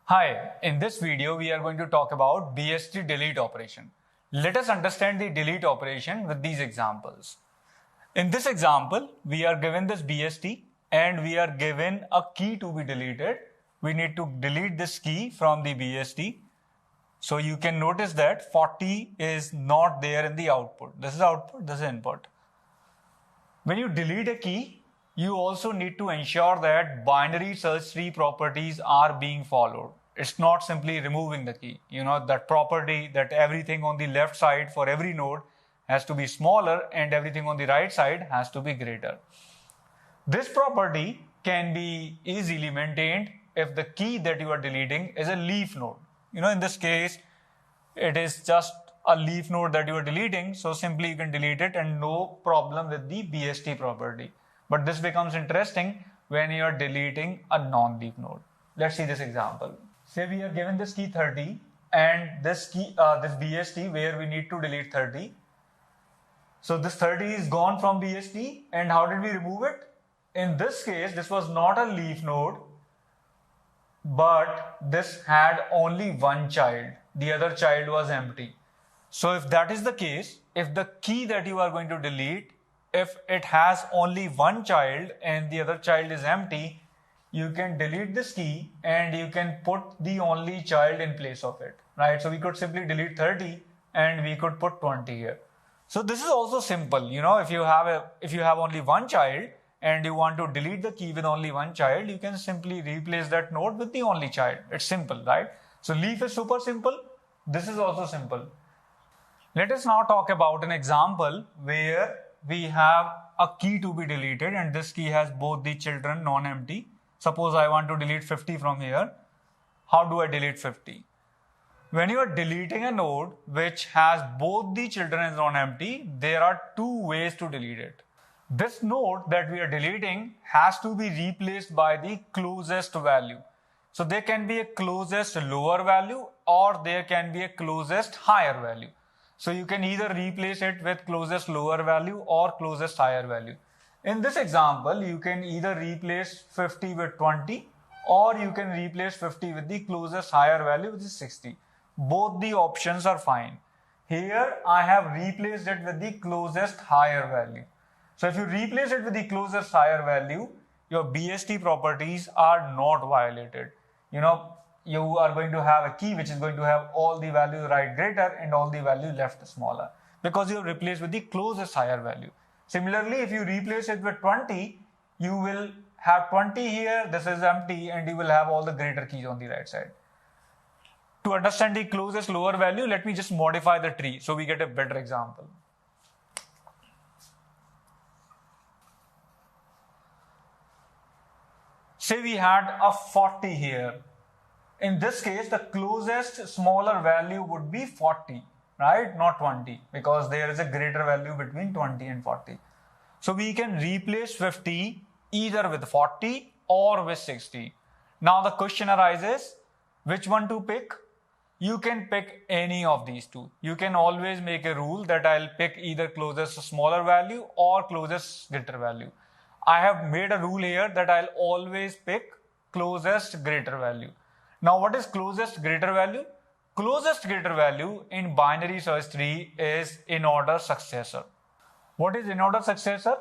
Hi, in this video we are going to talk about Bst delete operation. Let us understand the delete operation with these examples. In this example, we are given this Bst and we are given a key to be deleted. We need to delete this key from the Bst. So you can notice that 40 is not there in the output. This is output, this is input. When you delete a key, you also need to ensure that binary search tree properties are being followed. It's not simply removing the key. That property that everything on the left side for every node has to be smaller and everything on the right side has to be greater. This property can be easily maintained if the key that you are deleting is a leaf node. In this case, it is just a leaf node that you are deleting, so simply you can delete it and no problem with the Bst property. But this becomes interesting when you are deleting a non-leaf node. Let's see this example. Say we are given this key 30 and this key, this Bst where we need to delete 30. So this 30 is gone from Bst, and how did we remove it? In this case, this was not a leaf node, but this had only one child. The other child was empty. So if that is the case, if the key that you are going to delete, if it has only one child and the other child is empty, you can delete this key and you can put the only child in place of it, right? So we could simply delete 30 and we could put 20 here. So this is also simple. If you have only one child and you want to delete the key with only one child, you can simply replace that node with the only child. It's simple, right? So leaf is super simple. This is also simple. Let us now talk about an example where we have a key to be deleted and this key has both the children non-empty. Suppose I want to delete 50 from here. How do I delete 50? When you are deleting a node which has both the children as non-empty, there are two ways to delete it. This node that we are deleting has to be replaced by the closest value. So there can be a closest lower value or there can be a closest higher value. So you can either replace it with closest lower value or closest higher value. In this example, you can either replace 50 with 20 or you can replace 50 with the closest higher value, which is 60. Both the options are fine. Here I have replaced it with the closest higher value. So if you replace it with the closest higher value, your Bst properties are not violated. You are going to have a key which is going to have all the value right greater and all the value left smaller because you have replaced with the closest higher value. Similarly, if you replace it with 20, you will have 20 here, this is empty, and you will have all the greater keys on the right side. To understand the closest lower value, let me just modify the tree so we get a better example. Say we had a 40 here. In this case, the closest smaller value would be 40, right? Not 20, because there is a greater value between 20 and 40. So we can replace 50 either with 40 or with 60. Now the question arises, which one to pick? You can pick any of these two. You can always make a rule that I'll pick either closest smaller value or closest greater value. I have made a rule here that I'll always pick closest greater value. Now what is closest greater value? Closest greater value in binary search tree is in-order successor. What is in-order successor?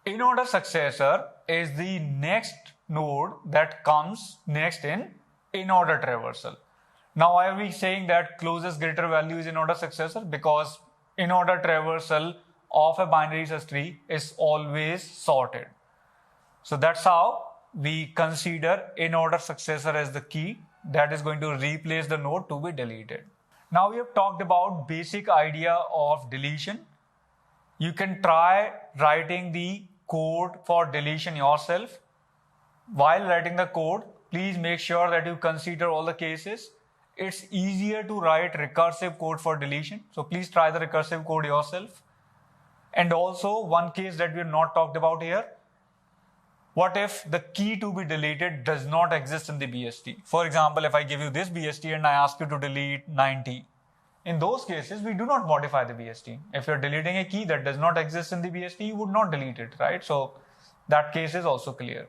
In-order successor is the next node that comes next in order traversal. Now why are we saying that closest greater value is in-order successor? Because in-order traversal of a binary search tree is always sorted. So that's how we consider in-order successor as the key that is going to replace the node to be deleted. Now we have talked about basic idea of deletion. You can try writing the code for deletion yourself. While writing the code, please make sure that you consider all the cases. It's easier to write recursive code for deletion. So please try the recursive code yourself. And also one case that we have not talked about here. What if the key to be deleted does not exist in the Bst? For example, if I give you this Bst and I ask you to delete 90, in those cases, we do not modify the Bst. If you're deleting a key that does not exist in the Bst, you would not delete it, right? So that case is also clear.